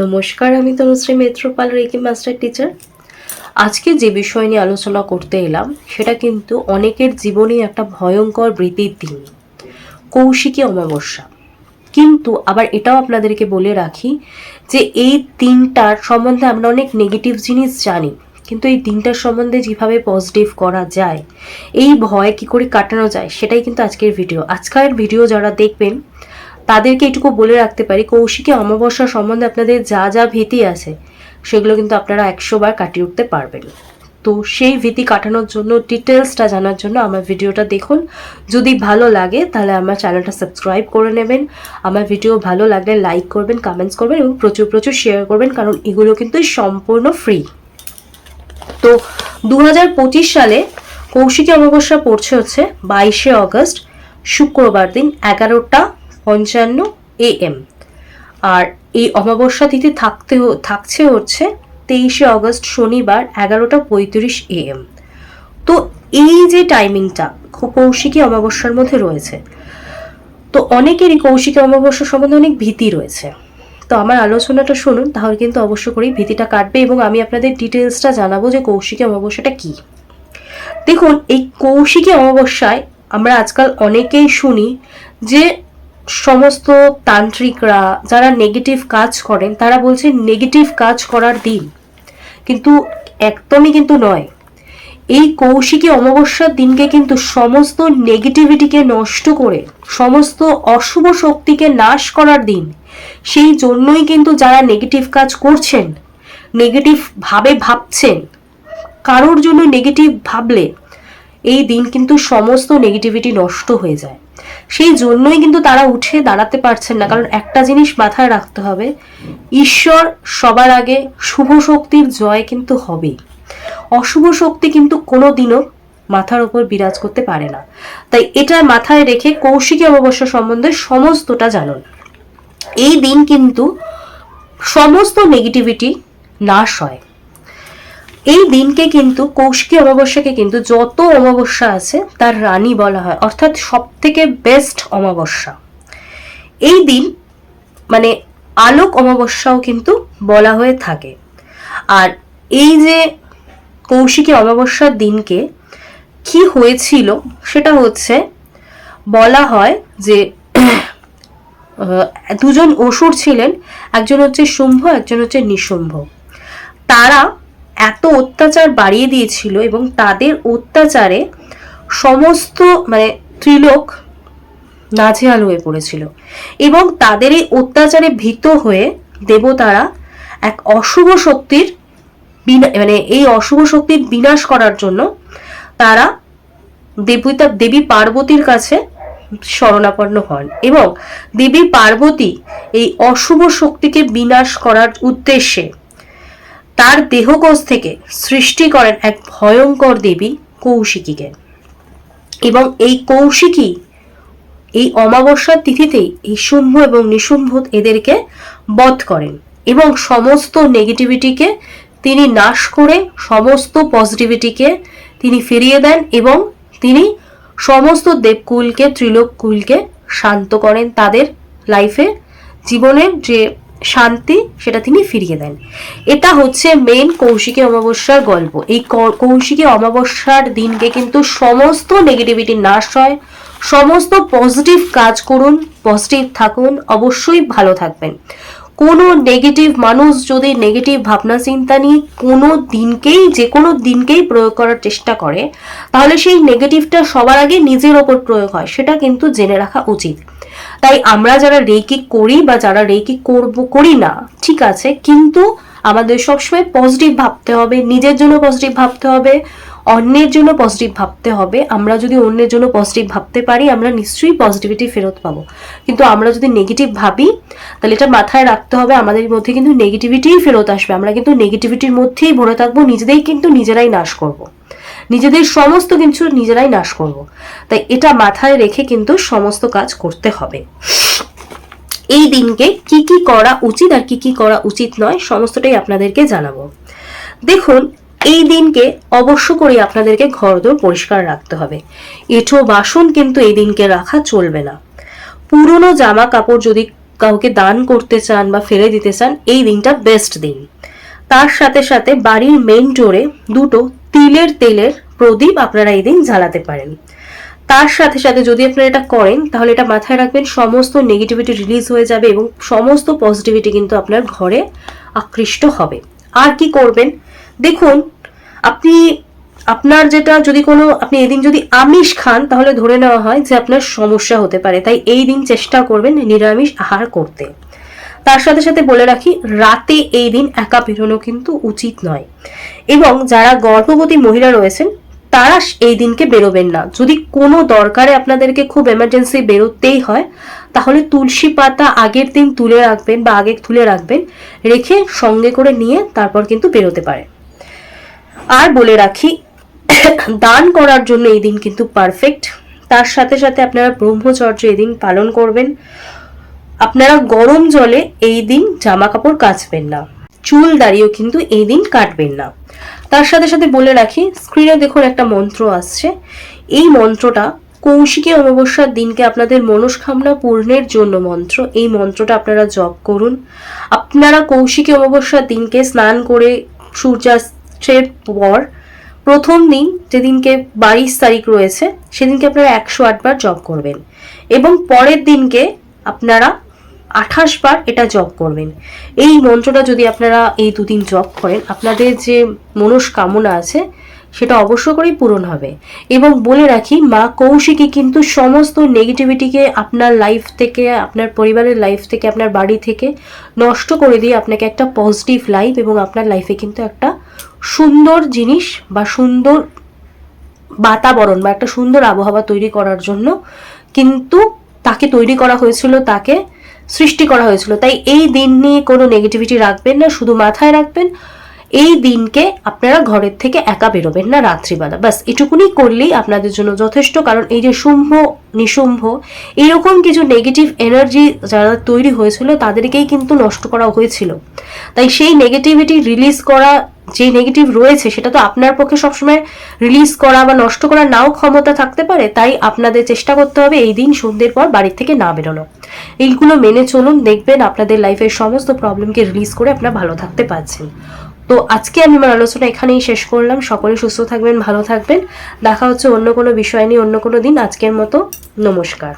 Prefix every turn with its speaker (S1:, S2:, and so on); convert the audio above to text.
S1: নমস্কার, আমি Tanushree Mitrapal, reiki master teacher. আজকে যে বিষয় নিয়ে আলোচনা করতে এলাম সেটা কিন্তু অনেকের জীবনে একটা ভয়ঙ্কর বৃত্তির দিন, কৌশিকী অমাবস্যা। কিন্তু আবার এটাও আপনাদেরকে বলে রাখি যে এই দিনটার সম্বন্ধে আমরা অনেক নেগেটিভ জিনিস জানি, কিন্তু এই দিনটার সম্বন্ধে যেভাবে পজিটিভ করা যায়, এই ভয় কি করে কাটানো যায়, সেটাই কিন্তু আজকের ভিডিও। আজকের ভিডিও যারা দেখবেন তাদেরকে এটুকু বলে রাখতে পারি, কৌশিকী অমাবস্যা সম্বন্ধে আপনাদের যা যা ভীতি আছে সেগুলো কিন্তু আপনারা 100 বার কাটিয়ে উঠতে পারবেন। তো সেই ভীতি কাটানোর জন্য, ডিটেলসটা জানার জন্য আমার ভিডিওটা দেখুন। যদি ভালো লাগে তাহলে আমার চ্যানেলটা সাবস্ক্রাইব করে নেবেন। আমার ভিডিও ভালো লাগলে লাইক করবেন, কমেন্টস করবেন এবং প্রচুর প্রচুর শেয়ার করবেন, কারণ এগুলো কিন্তু সম্পূর্ণ ফ্রি। তো 2025 সালে কৌশিকী অমাবস্যা পড়ছে হচ্ছে 22শে অগস্ট, শুক্রবার দিন 11:55 AM। আর এই অমাবস্যা তিথি থাকছে হচ্ছে 23শে অগস্ট শনিবার 11:35 AM। তো এই যে টাইমিংটা কৌশিকী অমাবস্যার মধ্যে রয়েছে, তো অনেকেরই কৌশিকী অমাবস্যা সম্বন্ধে অনেক ভীতি রয়েছে। তো আমার আলোচনাটা শুনুন, তাহলে কিন্তু অবশ্য করেই ভীতিটা কাটবে এবং আমি আপনাদের ডিটেলসটা জানাবো যে কৌশিকী অমাবস্যাটা কি। দেখুন, এই কৌশিকী অমাবস্যায় আমরা আজকাল অনেকেই শুনি যে সমস্ত তান্ত্রিকরা যারা নেগেটিভ কাজ করেন তারা বলছেন নেগেটিভ কাজ করার দিন, কিন্তু একদমই কিন্তু নয়। এই কৌশিকী অমাবস্যার দিনকে কিন্তু সমস্ত নেগেটিভিটিকে নষ্ট করে সমস্ত অশুভ শক্তিকে নাশ করার দিন। সেই জন্যই কিন্তু যারা নেগেটিভ কাজ করছেন, নেগেটিভ ভাবে ভাবছেন, কারোর জন্য নেগেটিভ ভাবলে এই দিন কিন্তু সমস্ত নেগেটিভিটি নষ্ট হয়ে যায়। সেই জন্যই কিন্তু তারা উঠে দাঁড়াতে পারছেন না, কারণ একটা জিনিস মাথায় রাখতে হবে, ঈশ্বর সবার আগে, শুভ শক্তির জয় কিন্তু হবেই। অশুভ শক্তি কিন্তু কোনোদিনও মাথার উপর বিরাজ করতে পারে না। তাই এটা মাথায় রেখে কৌশিকী অমাবস্যা সম্বন্ধে সমস্তটা জানুন। এই দিন কিন্তু সমস্ত নেগেটিভিটি নাশ হয়। এই দিনকে কিন্তু কৌশিকী অমাবস্যাকে কিন্তু যত অমাবস্যা আছে তার রানী বলা হয়, অর্থাৎ সব থেকে বেস্ট অমাবস্যা। এই দিন মানে আলোক অমাবস্যাও কিন্তু বলা হয়ে থাকে। আর এই যে কৌশিকী অমাবস্যার দিনকে কি হয়েছিল সেটা হচ্ছে, বলা হয় যে দুজন অসুর ছিলেন, একজন হচ্ছে শুম্ভ, একজন হচ্ছে নিশুম্ভ। তারা এত অত্যাচার বাড়িয়ে দিয়েছিল এবং তাদের অত্যাচারে সমস্ত ত্রিলোক নাজেহাল হয়ে পড়েছিল। এবং তাদের এই অত্যাচারে ভীত হয়ে দেবতারা এক অশুভ শক্তির এই অশুভ শক্তির বিনাশ করার জন্য তারা দেবী পার্বতীর কাছে শরণাপন্ন হন এবং দেবী পার্বতী এই অশুভ শক্তিকে বিনাশ করার উদ্দেশ্যে তার দেহকোষ থেকে সৃষ্টি করেন এক ভয়ঙ্কর দেবী কৌশিকীকে। এবং এই কৌশিকী এই অমাবস্যার তিথিতেই এই শুম্ভ এবং নিশুম্ভ এদেরকে বধ করেন এবং সমস্ত নেগেটিভিটিকে তিনি নাশ করে সমস্ত পজিটিভিটিকে তিনি ফিরিয়ে দেন এবং তিনি সমস্ত দেবকুলকে, ত্রিলোককুলকে শান্ত করেন, তাদের লাইফে জীবনের যে শান্তি সেটা তিনি ফিরিয়ে দেন। এটা হচ্ছে মেইন কৌশিকী অমাবস্যার গল্প। এই কৌশিকী অমাবস্যার দিনকে কিন্তু সমস্ত নেগেটিভিটি নাশ হয়। সমস্ত পজিটিভ কাজ করুন, পজিটিভ থাকুন, অবশ্যই ভালো থাকবেন। কোনো নেগেটিভ মানুষ যদি নেগেটিভ ভাবনা চিন্তা নিয়ে যে কোনো দিনকেই প্রয়োগ করার চেষ্টা করে, তাহলে সেই নেগেটিভটা সবার আগে নিজের ওপর প্রয়োগ হয়, সেটা কিন্তু জেনে রাখা উচিত। তাই আমরা যারা রেকি করি বা যারা রেকি করি না, ঠিক আছে, কিন্তু আমাদের সবসময় পজিটিভ ভাবতে হবে, নিজের জন্য পজিটিভ ভাবতে হবে, অন্যের জন্য পজিটিভ ভাবতে হবে। আমরা যদি অন্যের জন্য পজিটিভ ভাবতে পারি, আমরা নিশ্চয়ই পজিটিভিটি ফেরত পাবো। কিন্তু আমরা যদি নেগেটিভ ভাবি, তাহলে এটা মাথায় রাখতে হবে, আমাদের মধ্যে কিন্তু নেগেটিভিটিই ফেরত আসবে। আমরা কিন্তু নেগেটিভিটির মধ্যেই ভরে থাকবো, নিজেরাই নাশ করব, নিজেদের সমস্ত কিছু নিজেরাই নাশ করব। তাই এটা মাথায় রেখে কিন্তু সমস্ত কাজ করতে হবে। এই দিনকে কি কি করা উচিত আর কি কি করা উচিত নয় সমস্তটাই আপনাদেরকে জানাবো। দেখুন, এই দিনকে অবশ্য করে আপনাদেরকে ঘরদোর পরিষ্কার রাখতে হবে। এঁঠো বাসন কিন্তু এই দিনকে রাখা চলবে না। পুরনো জামা কাপড় যদি কাউকে দান করতে চান বা ফেলে দিতে চান, এই দিনটা বেস্ট দিন। তার সাথে সাথে বাড়ির মেইন ডোরে দুটো তিলের তেলের প্রদীপ আপনারা এই দিন জ্বালাতে পারেন। তার সাথে সাথে যদি আপনারা এটা করেন তাহলে এটা মাথায় রাখবেন, সমস্ত নেগেটিভিটি রিলিজ হয়ে যাবে এবং সমস্ত পজিটিভিটি কিন্তু আপনার ঘরে আকৃষ্ট হবে। আর কি করবেন দেখুন, আপনি আপনার যেটা যদি কোনো আপনি এদিন যদি আমিষ খান তাহলে ধরে নেওয়া হয় যে আপনার সমস্যা হতে পারে, তাই এই দিন চেষ্টা করবেন নিরামিষ আহার করতে। তার সাথে সাথে বলে রাখি, রাতে এই দিন একা বেরোনো কিন্তু উচিত নয়, এবং যারা গর্ভবতী মহিলা রয়েছেন তারা এই দিনকে বেরোবেন না। যদি কোনো দরকারে আপনাদেরকে খুব এমার্জেন্সি বেরোতেই হয় তাহলে তুলসী পাতা আগের দিন তুলে রাখবেন বা আগে তুলে রাখবেন, রেখে সঙ্গে করে নিয়ে তারপর কিন্তু বেরোতে পারে। আর বলে রাখি, দান করার জন্য এই দিন কিন্তু পারফেক্ট। তার সাথে সাথে আপনারা ব্রহ্মচর্য এই দিন পালন করবেন। আপনারা গরম জলে এই দিন জামা কাপড় কাচবেন না, চুল দাড়িও কিন্তু এই দিন কাটবেন না। তার সাথে সাথে বলে রাখি, স্ক্রিনে দেখুন একটা মন্ত্র আসছে, এই মন্ত্রটা কৌশিকী অমাবস্যার দিনকে আপনাদের মনস্কামনা পূর্ণের জন্য মন্ত্র। এই মন্ত্রটা আপনারা জপ করুন। আপনারা কৌশিকী অমাবস্যার দিনকে স্নান করে সূর্যাস্তের পর প্রথম দিন যেদিনকে 22 তারিখ রয়েছে সেদিনকে আপনারা 108 বার জপ করবেন, এবং পরের দিনকে আপনারা 28 বার এটা জপ করবেন। এই মন্ত্রটা যদি আপনারা এই দুদিন জপ করেন, আপনাদের যে মনস্কামনা আছে সেটা অবশ্য করেই পূরণ হবে। এবং বলে রাখি, মা কৌশিকী কিন্তু সমস্ত নেগেটিভিটিকে আপনার লাইফ থেকে, আপনার পরিবারের লাইফ থেকে, আপনার বাড়ি থেকে নষ্ট করে দিয়ে আপনাকে একটা পজিটিভ লাইফ এবং আপনার লাইফে কিন্তু একটা সুন্দর জিনিস বা সুন্দর বাতাবরণ বা একটা সুন্দর আবহাওয়া তৈরি করার জন্য কিন্তু তাকে তৈরি করা হয়েছিল, তাকে সৃষ্টি করা হয়েছিল। তাই এই দিন নিয়ে কোনো নেগেটিভিটি রাখবেন না, শুধু মাথায় রাখবেন এই দিনকে আপনারা ঘরের থেকে একা বেরোবেন না রাত্রিবেলা। বাস এটুকুনি করলেই আপনাদের জন্য যথেষ্ট। কারণ এই যে শুম্ভ নিশুম্ভ এরকম কিছু নেগেটিভ এনার্জি যারা তৈরি হয়েছিল তাদেরকেই কিন্তু নষ্ট করা হয়েছিল। তাই সেই নেগেটিভিটি রিলিজ করা, যে নেগেটিভ রয়েছে সেটা তো আপনার পক্ষে সবসময় রিলিজ করা বা নষ্ট করা নাও ক্ষমতা থাকতে পারে। তাই আপনাদের চেষ্টা করতে হবে এই দিন সন্ধ্যের পর বাড়ির থেকে না বেরোনো। এইগুলো মেনে চলুন, দেখবেন আপনাদের লাইফের সমস্ত প্রবলেমকে রিলিজ করে আপনারা ভালো থাকতে পারছেন। তো আজকে আমি আমার আলোচনা এখানেই শেষ করলাম। সকলে সুস্থ থাকবেন, ভালো থাকবেন। দেখা হচ্ছে অন্য কোনো বিষয় নিয়ে অন্য কোনো দিন। আজকের মতো নমস্কার।